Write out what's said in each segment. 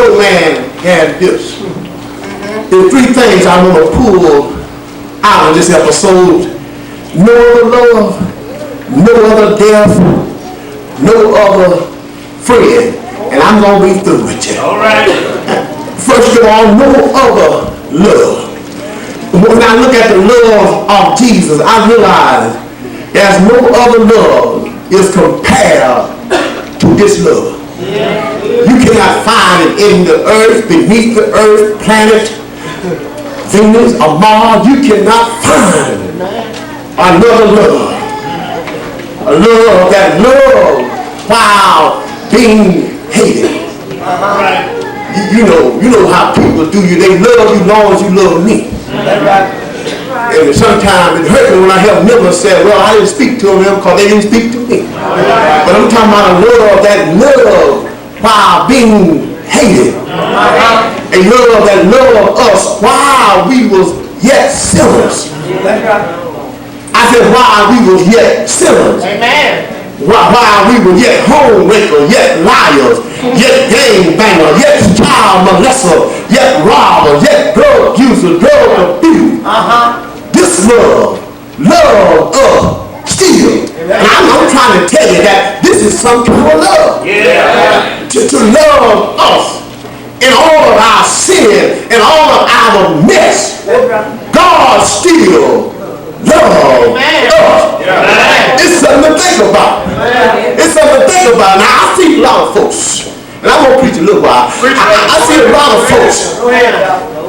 no man had this. There are three things I want to pull out of this episode. No other love, no other death, no other friend. And I'm going to be through with you. All right. First of all, no other love. When I look at the love of Jesus, I realize there's no other love is compared to this love. You cannot find it in the earth, beneath the earth, planet, Venus, or Mars. You cannot find another love. A love that loves while being hated. You know how people do you. They love you as long as you love me. And sometimes it hurt me when I hear members say, well, I didn't speak to them because they didn't speak to me. But I'm talking about a love that love while being hated. A love that loved us while we was yet sinners. I said while we was yet sinners. Amen. While we were yet homewreckers, yet liars, yet gangbangers, yet child molesters, yet robbers, yet drug users, drug abuse. This love us still. And I'm trying to tell you that this is some kind of love. Yeah. To love us in all of our sin and all of our mess. God still loves us. It's something to think about. It's something to think about. Now, I see a lot of folks, and I'm going to preach a little while. I see a lot of folks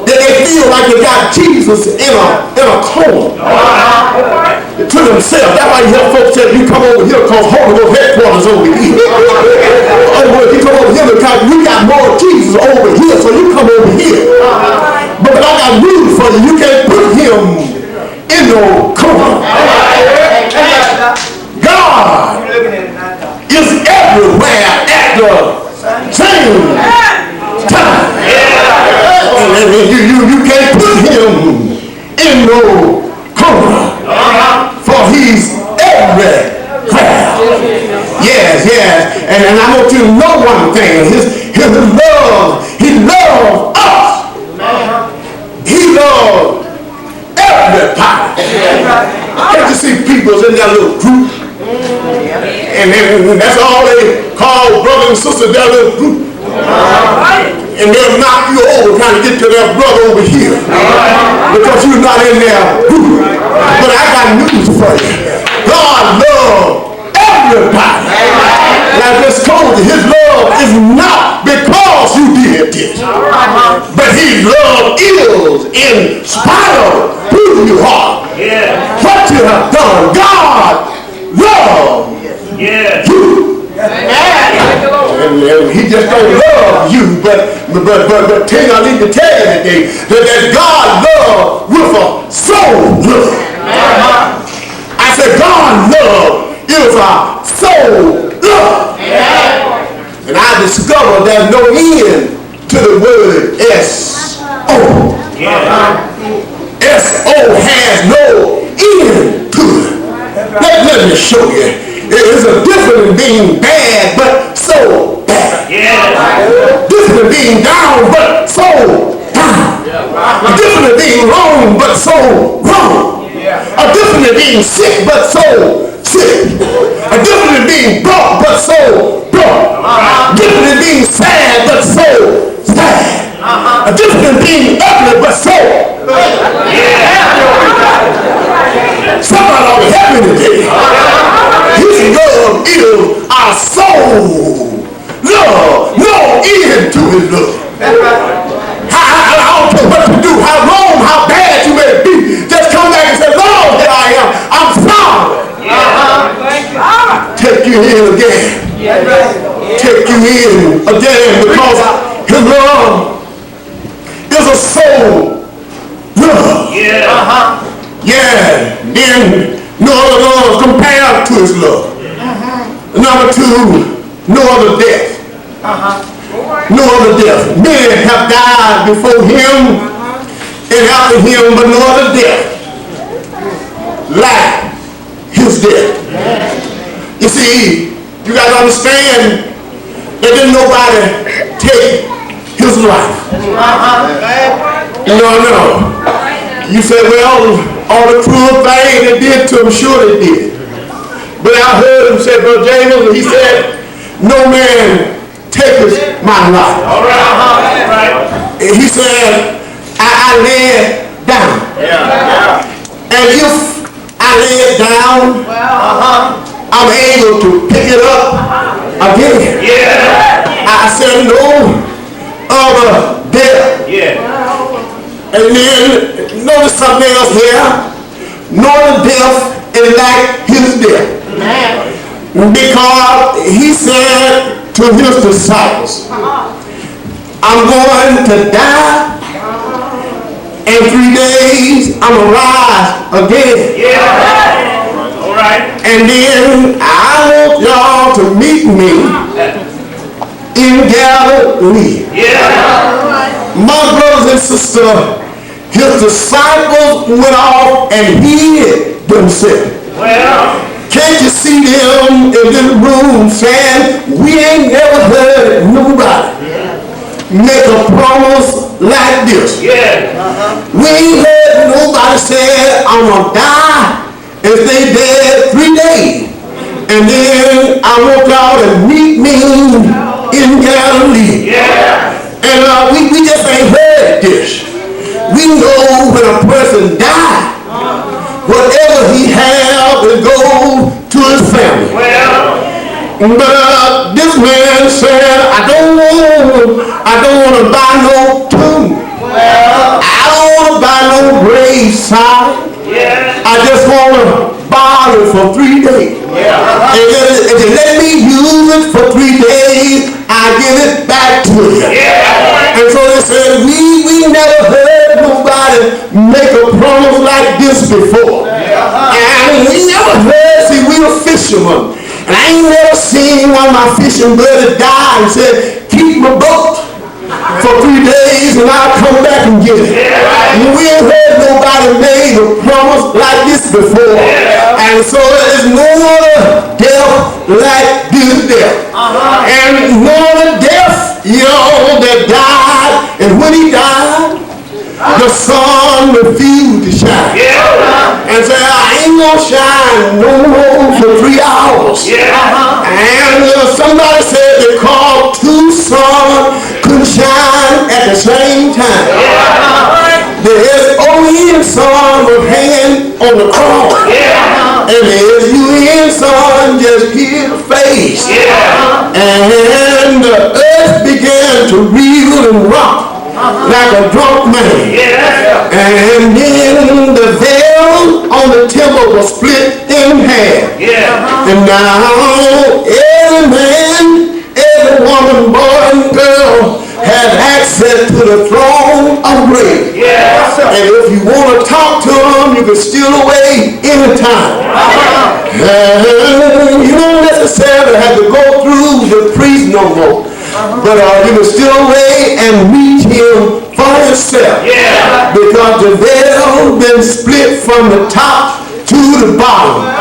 that they feel like they got Jesus in a corner to themselves. That's why you hear folks say, you come over here because Holy Ghost headquarters over here. You come over here because we got more Jesus over here, so you come over here. But I got news for you. You can't put him in no corner. God is everywhere at the same time. And you can't put him in no corner, for he's everywhere. Yes. And I want you to know one thing. His love, he loves us. He loves everybody. Can't you see people in that little group? And that's all they call brothers and sisters, their little group. And they'll knock you over trying to get to their brother over here because you're not in their group. But I got news for you. God loves everybody. And I just told you, his love is not because you did this, but his love is in spite of who you are, what you have done. God loves you. And he just don't love you, but I need to tell you today that God loves with a soul love. I said God love is a soul love. And I discovered there's no end to the word S-O. S-O has no end to it. Let me show you. It's a difference in being bad, but so bad. Different in being down, but so down. A different in being wrong, but so wrong. A different in being sick, but so sick. A different in being broke, but so broke. Different in being sad, but so sad. A different in being ugly, but so. Somebody ought to help me today. His love is our soul. Love, no end to his love. I don't care what you do, how wrong, how bad you may be. Just come back and say, Lord, here I am. I'm sorry. Take you in again. Take you in again because his love is a soul love. Then no other love compared to his love. Number two, no other death. No other death. Men have died before him and after him, but no other death like his death. You see, you got to understand that didn't nobody take his life. No. You say, well, all the cruel things they did to him, sure they did. But I heard him say, Brother James, he said, no man taketh my life. All right. And he said, I lay it down. And if I lay it down, I'm able to pick it up again. I said, no other death. And then notice something else here. No other death is like his death. Because he said to his disciples, I'm going to die, and 3 days I'm going to rise again. All right. And then I want y'all to meet me in Galilee. My brothers and sisters, his disciples went off and hid themselves. Can't you see them in this room saying, we ain't never heard nobody make a promise like this. We ain't heard nobody say, I'm going to die and stay dead 3 days. And then I want y'all to meet me in Galilee. And we just ain't heard this. We know when a person dies, whatever he has will go to his family. But this man said, I don't want to buy no tomb. I don't want to buy no graveside. I just want to borrow it for 3 days. And if you let me use it for 3 days, I give it back to you. And so they said, we never heard nobody make a promise like this before. And we never heard, see, we were fishermen. And I ain't never seen one of my fishing buddies die and said, keep my boat for 3 days and I'll come back and get it. We ain't heard nobody made a promise like this before. And so there's no other death like this death. And no other death, that died. And when he died, the sun refused to shine. And said, I ain't gonna shine no more for 3 hours. And somebody said because 2 suns couldn't shine at the same time. The S-O-N sun was hanging on the cross. And the S-U-N sun just hid the face. And the earth began to reel and rock like a drunk man. And then the veil on the temple was split in half. And now every man, every woman, boy and girl has access to the throne of grace. And if you want to talk to them, you can steal away anytime. You don't necessarily have to go through the priest no more. But you can steal away and reach him for yourself. Because the veil been split from the top to the bottom.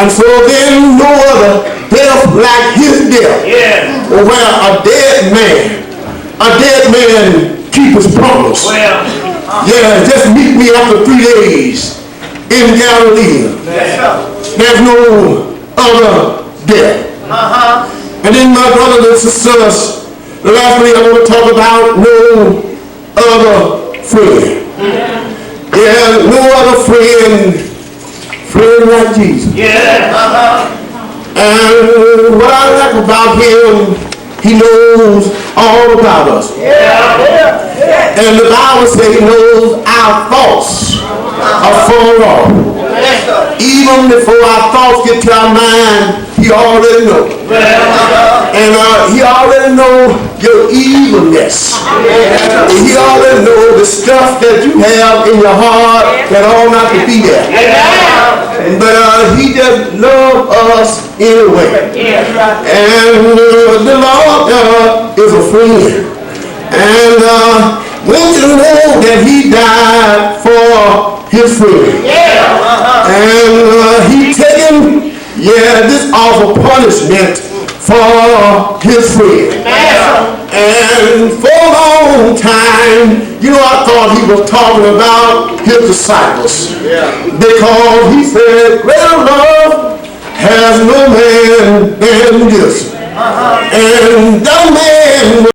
And so then no other death like his death. Where a dead man keep his promise. Just meet me after 3 days in Galilee. There's no other death. And then my brothers and sisters, lastly I want to talk about no other friend. No other friend like Jesus. And what I like about him, he knows all about us. And the Bible says he knows our thoughts are far off. Even before our thoughts get to our mind, he already knows. And he already knows your evilness. He already knows the stuff that you have in your heart that ought not to be there. But he just loves us anyway. And the Lord is a friend. And won't you know that he died for his friend? And he taken this awful punishment for his friend. And for long And you know, I thought he was talking about his disciples. Because he said, greater love has no man than this. And that man